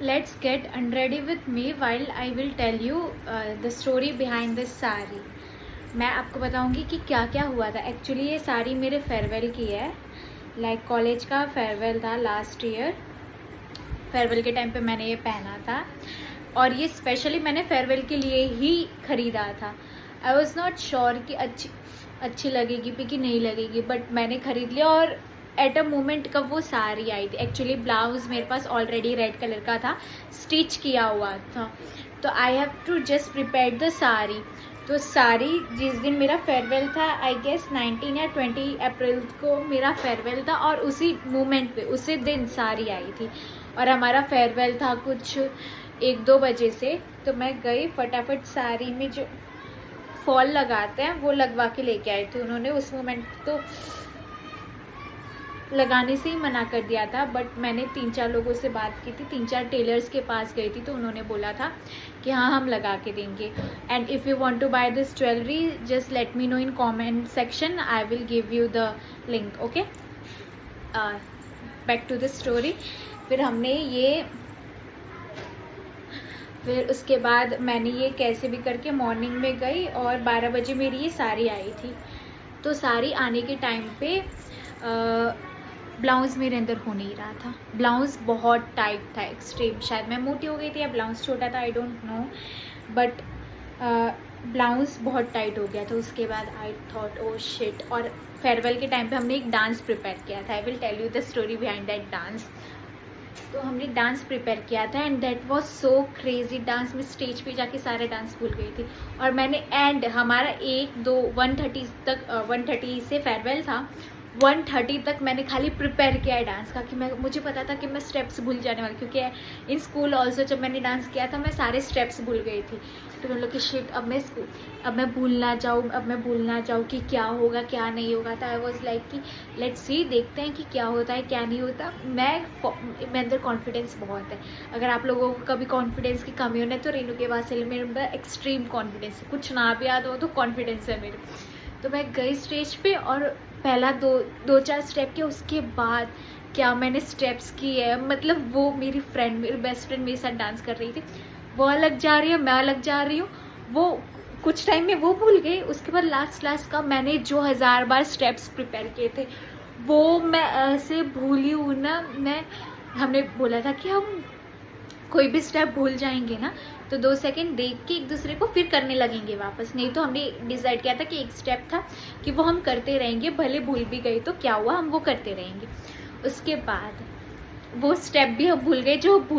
let's get unready with me while I will tell you the story behind this sari. मैं आपको बताऊंगी कि क्या क्या हुआ था। एक्चुअली ये साड़ी मेरे फेयरवेल की है, लाइक कॉलेज का फेयरवेल था लास्ट ईयर। फेयरवेल के टाइम पे मैंने ये पहना था और ये स्पेशली मैंने फेयरवेल के लिए ही ख़रीदा था। आई वॉज नॉट श्योर कि अच्छी लगेगी भी कि नहीं लगेगी, बट मैंने ख़रीद लिया। और एट अ मोमेंट कब वो साड़ी आई थी, एक्चुअली ब्लाउज मेरे पास ऑलरेडी रेड कलर का था, स्टिच किया हुआ था, तो I have to just prepare the sari. तो साड़ी जिस दिन मेरा फेयरवेल था, आई गेस 19 या 20 अप्रैल को मेरा फेयरवेल था, और उसी मोमेंट पे उसी दिन साड़ी आई थी। और हमारा फेयरवेल था कुछ 1-2 बजे से, तो मैं गई फटाफट साड़ी में जो फॉल लगाते हैं वो लगवा के लेके आई थी। उन्होंने उस मोमेंट तो लगाने से ही मना कर दिया था, बट मैंने 3-4 लोगों से बात की थी, 3-4 टेलर्स के पास गई थी, तो उन्होंने बोला था कि हाँ हम लगा के देंगे। And if you want to buy this jewellery just let me know in comment section, I will give you the link. Okay, back to the story. फिर उसके बाद मैंने ये कैसे भी करके मॉर्निंग में गई और 12 बजे मेरी ये साड़ी आई थी। तो साड़ी आने के टाइम पे ब्लाउज़ मेरे अंदर हो नहीं रहा था। ब्लाउज़ बहुत टाइट था, एक्सट्रीम। शायद मैं मोटी हो गई थी या ब्लाउज़ छोटा था, I don't know, but blouse बहुत टाइट हो गया था। उसके बाद आई थॉट ओ शिट। और फेयरवेल के टाइम पे हमने एक डांस प्रिपेयर किया था, I will tell you the story behind that dance. तो हमने डांस प्रिपेयर किया था and that was so crazy dance. मैं स्टेज पे जाके सारे डांस भूल गई थी। और मैंने एंड हमारा 1:30 से फेयरवेल था, 1:30 तक मैंने खाली प्रिपेयर किया है डांस का, कि मुझे पता था कि मैं स्टेप्स भूल जाने वाली, क्योंकि इन स्कूल ऑल्सो जब मैंने डांस किया था मैं सारे स्टेप्स भूल गई थी। तो मैं लोग कि शिट, अब मैं भूल ना जाऊँ कि क्या होगा क्या नहीं होगा। तो आई वॉज लाइक कि लेट्स सी, देखते हैं कि क्या होता है क्या नहीं होता। मैं अंदर कॉन्फिडेंस बहुत है। अगर आप लोगों को कभी कॉन्फिडेंस की कमी होना है तो रेणुके वासेल मेरे अंदर एक्सट्रीम कॉन्फिडेंस है। कुछ ना भी याद हो तो कॉन्फिडेंस है मेरे। तो मैं गई स्टेज पे और पहला 2-4 स्टेप किया। उसके बाद क्या मैंने स्टेप्स किए हैं, मतलब वो मेरी बेस्ट फ्रेंड मेरे साथ डांस कर रही थी, वो अलग जा रही है, मैं अलग जा रही हूँ। वो कुछ टाइम में वो भूल गई। उसके बाद लास्ट का मैंने जो 1000 बार स्टेप्स प्रिपेयर किए थे वो मैं ऐसे भूली हूँ ना। हमने बोला था कि हम कोई भी स्टेप भूल जाएंगे ना तो 2 सेकंड देख के एक दूसरे को फिर करने लगेंगे वापस। नहीं तो हमने डिसाइड किया था कि एक स्टेप था कि वो हम करते रहेंगे, भले भूल भी गई तो क्या हुआ, हम वो करते रहेंगे। उसके बाद वो स्टेप भी हम भूल गए जो